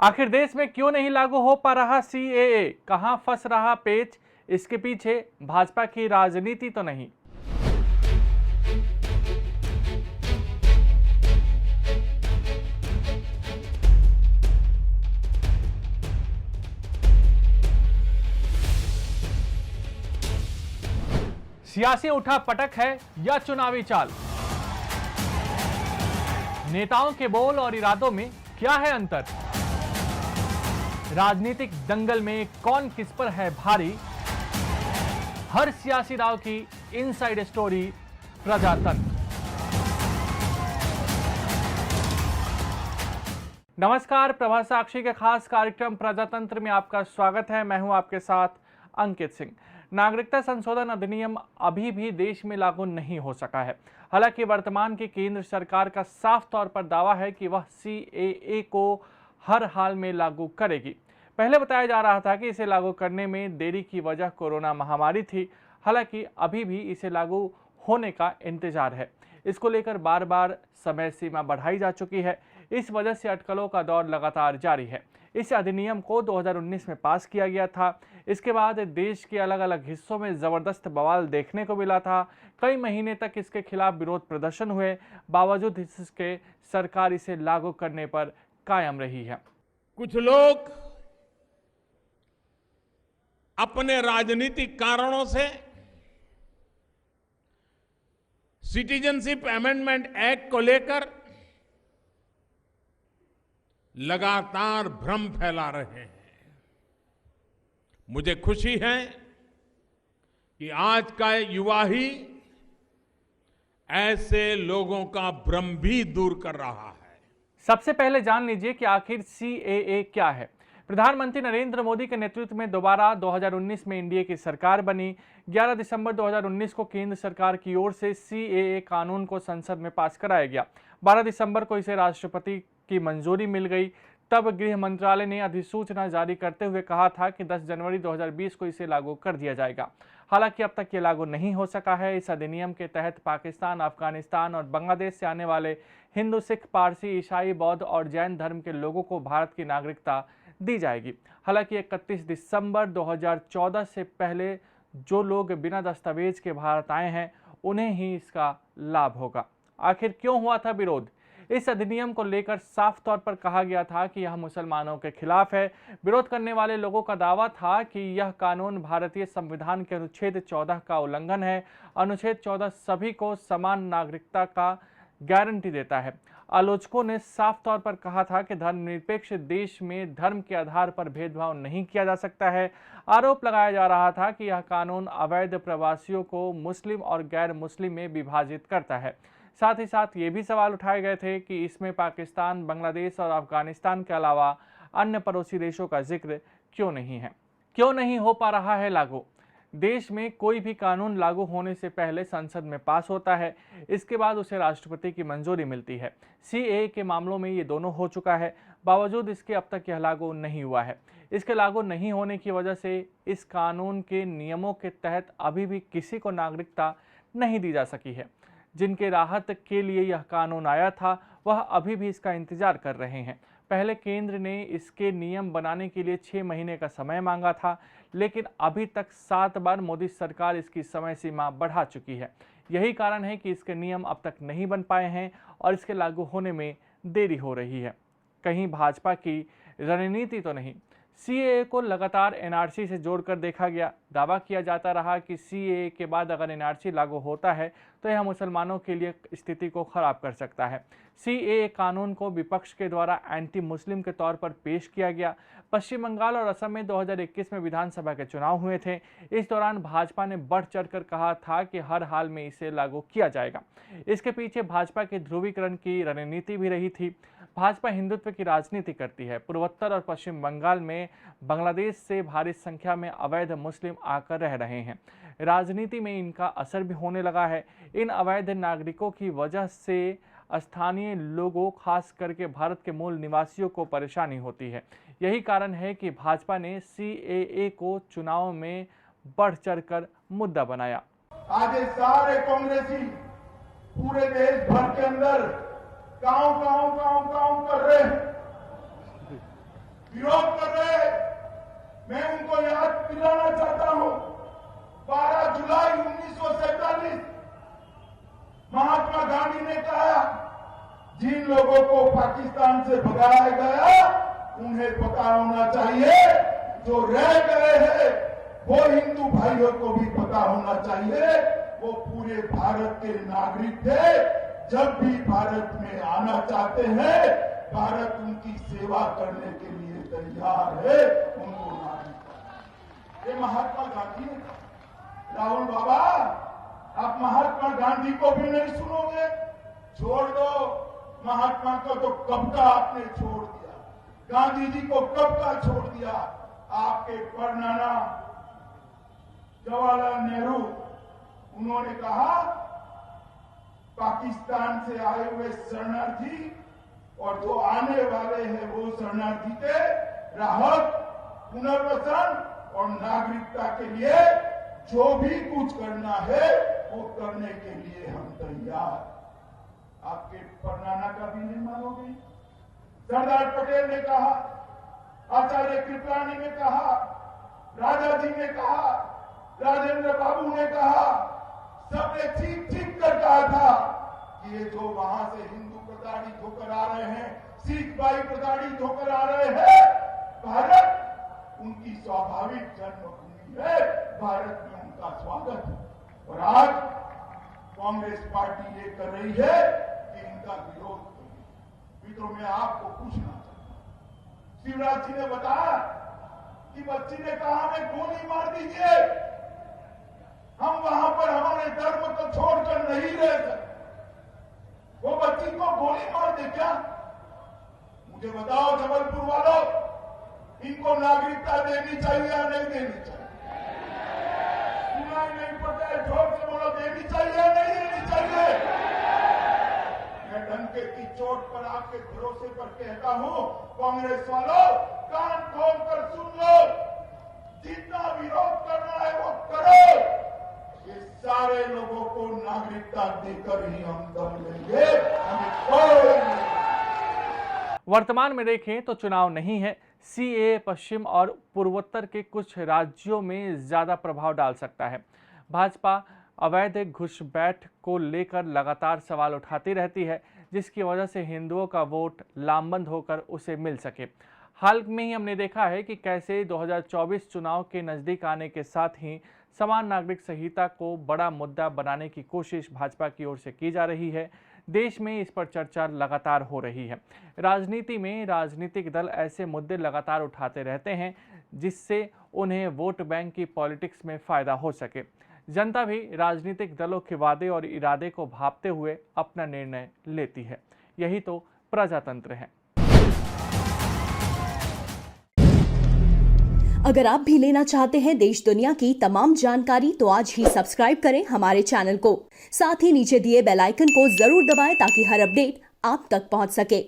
आखिर देश में क्यों नहीं लागू हो पा रहा सीएए? कहां फंस रहा पेच? इसके पीछे भाजपा की राजनीति तो नहीं। सियासी उठापटक है या चुनावी चाल? नेताओं के बोल और इरादों में क्या है अंतर? राजनीतिक दंगल में कौन किस पर है भारी? हर सियासी दांव की इनसाइड स्टोरी प्रजातंत्र। नमस्कार, प्रभा साक्षी के खास कार्यक्रम प्रजातंत्र में आपका स्वागत है। मैं हूं आपके साथ अंकित सिंह। नागरिकता संशोधन अधिनियम अभी भी देश में लागू नहीं हो सका है। हालांकि वर्तमान की केंद्र सरकार का साफ तौर पर दावा है कि वह सीएए को हर हाल में लागू करेगी। पहले बताया जा रहा था कि इसे लागू करने में देरी की वजह कोरोना महामारी थी। हालांकि अभी भी इसे लागू होने का इंतजार है। इसको लेकर बार बार समय सीमा बढ़ाई जा चुकी है। इस वजह से अटकलों का दौर लगातार जारी है। इस अधिनियम को 2019 में पास किया गया था। इसके बाद देश के अलग अलग हिस्सों में जबरदस्त बवाल देखने को मिला था। कई महीने तक इसके खिलाफ विरोध प्रदर्शन हुए। बावजूद इसके सरकार इसे लागू करने पर कायम रही है। कुछ लोग अपने राजनीतिक कारणों से सिटीजनशिप अमेंडमेंट एक्ट को लेकर लगातार भ्रम फैला रहे हैं। मुझे खुशी है कि आज का युवा ही ऐसे लोगों का भ्रम भी दूर कर रहा है। सबसे पहले जान लीजिए कि आखिर सीएए क्या है। प्रधानमंत्री नरेंद्र मोदी के नेतृत्व में दोबारा 2019 में एनडीए की सरकार बनी। 11 दिसंबर 2019 को केंद्र सरकार की ओर से सीएए कानून को संसद में पास कराया गया। 12 दिसंबर को इसे राष्ट्रपति की मंजूरी मिल गई। तब गृह मंत्रालय ने अधिसूचना जारी करते हुए कहा था कि 10 जनवरी 2020 को इसे लागू कर दिया जाएगा। हालांकि अब तक ये लागू नहीं हो सका है। इस अधिनियम के तहत पाकिस्तान, अफगानिस्तान और बांग्लादेश से आने वाले हिंदू, सिख, पारसी, ईसाई, बौद्ध और जैन धर्म के लोगों को भारत की नागरिकता दी जाएगी। हालांकि 31 दिसंबर 2014 से पहले जो लोग बिना दस्तावेज के भारत आए हैं उन्हें ही इसका लाभ होगा। आखिर क्यों हुआ था विरोध? इस अधिनियम को लेकर साफ तौर पर कहा गया था कि यह मुसलमानों के खिलाफ है। विरोध करने वाले लोगों का दावा था कि यह कानून भारतीय संविधान के अनुच्छेद 14 का उल्लंघन है। अनुच्छेद 14 सभी को समान नागरिकता का गारंटी देता है। आलोचकों ने साफ तौर पर कहा था कि धर्मनिरपेक्ष देश में धर्म के आधार पर भेदभाव नहीं किया जा सकता है। आरोप लगाया जा रहा था कि यह कानून अवैध प्रवासियों को मुस्लिम और गैर मुस्लिम में विभाजित करता है। साथ ही साथ ये भी सवाल उठाए गए थे कि इसमें पाकिस्तान, बांग्लादेश और अफगानिस्तान के अलावा अन्य पड़ोसी देशों का जिक्र क्यों नहीं है। क्यों नहीं हो पा रहा है लागू? देश में कोई भी कानून लागू होने से पहले संसद में पास होता है। इसके बाद उसे राष्ट्रपति की मंजूरी मिलती है। सीएए के मामलों में ये दोनों हो चुका है। बावजूद इसके अब तक यह लागू नहीं हुआ है। इसके लागू नहीं होने की वजह से इस कानून के नियमों के तहत अभी भी किसी को नागरिकता नहीं दी जा सकी है। जिनके राहत के लिए यह कानून आया था वह अभी भी इसका इंतजार कर रहे हैं। पहले केंद्र ने इसके नियम बनाने के लिए 6 महीने का समय मांगा था, लेकिन अभी तक 7 बार मोदी सरकार इसकी समय सीमा बढ़ा चुकी है। यही कारण है कि इसके नियम अब तक नहीं बन पाए हैं और इसके लागू होने में देरी हो रही है। कहीं भाजपा की रणनीति तो नहीं। सीएए को लगातार एनआरसी से जोड़कर देखा गया। दावा किया जाता रहा कि सीएए के बाद अगर एनआरसी लागू होता है तो यह मुसलमानों के लिए स्थिति को खराब कर सकता है। सीएए कानून को विपक्ष के द्वारा एंटी मुस्लिम के तौर पर पेश किया गया। पश्चिम बंगाल और असम में 2021 में विधानसभा के चुनाव हुए थे। इस दौरान भाजपा ने बढ़ चढ़कर कहा था कि हर हाल में इसे लागू किया जाएगा। इसके पीछे भाजपा के ध्रुवीकरण की रणनीति भी रही थी। भाजपा हिंदुत्व की राजनीति करती है। पूर्वोत्तर और पश्चिम बंगाल में बांग्लादेश से भारी संख्या में अवैध मुस्लिम आकर रह रहे हैं। राजनीति में इनका असर भी होने लगा है। इन अवैध नागरिकों की वजह से स्थानीय लोगों, खास करके भारत के मूल निवासियों को परेशानी होती है। यही कारण है कि भाजपा ने सीएए को चुनाव में बढ़ चढ़कर मुद्दा बनाया। आज ये सारे कांग्रेसी पूरे देश भर के अंदर गांव कर रहे हैं। विरोध कर रहे हैं, मैं उनको याद दिलाना चाहता हूं, 12 जुलाई 1947 महात्मा गांधी ने कहा, जिन लोगों को पाकिस्तान से भगाया गया उन्हें पता होना चाहिए, जो रह गए हैं वो हिंदू भाइयों को भी पता होना चाहिए, वो पूरे भारत के नागरिक थे, जब भी भारत में आना चाहते हैं भारत उनकी सेवा करने के लिए तैयार है, उनको नागरिक। ये महात्मा गांधी ने कहा। राहुल बाबा, आप महात्मा गांधी को भी नहीं सुनोगे? छोड़ दो, महात्मा को तो कब का आपने छोड़ दिया, गांधी जी को कब का छोड़ दिया। आपके परनाना जवाहरलाल नेहरू, उन्होंने कहा पाकिस्तान से आए हुए शरणार्थी और जो आने वाले हैं वो शरणार्थी के राहत, पुनर्वसन और नागरिकता के लिए जो भी कुछ करना है वो करने के लिए हम तैयार। आपके परनाना का भी नहीं मानोगे? सरदार पटेल ने कहा, आचार्य कृपलानी ने कहा, राजा जी ने कहा, राजेंद्र बाबू ने कहा, सबने चीख चीख कर कहा था कि ये जो वहां से हिंदू प्रताड़ित होकर आ रहे हैं, सिख भाई प्रताड़ित होकर आ रहे हैं, भारत उनकी स्वाभाविक जन्मभूमि है, भारत में उनका स्वागत है। और आज कांग्रेस पार्टी ये कर रही है कि इनका विरोध करें। मित्रों, मैं आपको पूछना चाहता हूं, शिवराज जी ने बताया कि बच्ची ने कहा हमें गोली मार दीजिए, हम वहां पर हमारे धर्म को छोड़कर नहीं रह सकते। वो बच्ची को गोली मार दे क्या? मुझे बताओ जबलपुर वालों, इनको नागरिकता देनी चाहिए या नहीं देनी चाहिए? सुनाई नहीं पड़ता है, जोर से बोलो, देनी चाहिए या नहीं देनी चाहिए? मैं डंके की चोट पर आपके भरोसे पर कहता हूं, कांग्रेस वालों कान खोलकर सुन लो, जितना विरोध करना है वो करो। ये सारे लोगों को नागरिकता देकर ही हम दम लेंगे, हमें कोई नहीं। वर्तमान में देखें तो चुनाव नहीं है, सीएए पश्चिम और पूर्वोत्तर के कुछ राज्यों में ज्यादा प्रभाव डाल सकता है। भाजपा अवैध घुसपैठ को लेकर लगातार सवाल उठाती रहती है, जिसकी वजह से हिंदुओं का वोट लामबंद होकर उसे मिल सके। हाल में ही हमने देखा है कि कैसे 2024 चुनाव के नज़दीक आने के साथ ही समान नागरिक संहिता को बड़ा मुद्दा बनाने की कोशिश भाजपा की ओर से की जा रही है। देश में इस पर चर्चा लगातार हो रही है। राजनीति में राजनीतिक दल ऐसे मुद्दे लगातार उठाते रहते हैं जिससे उन्हें वोट बैंक की पॉलिटिक्स में फ़ायदा हो सके। जनता भी राजनीतिक दलों के वादे और इरादे को भांपते हुए अपना निर्णय लेती है। यही तो प्रजातंत्र है। अगर आप भी लेना चाहते हैं देश दुनिया की तमाम जानकारी तो आज ही सब्सक्राइब करें हमारे चैनल को। साथ ही नीचे दिए बेल आइकन को जरूर दबाएं ताकि हर अपडेट आप तक पहुंच सके।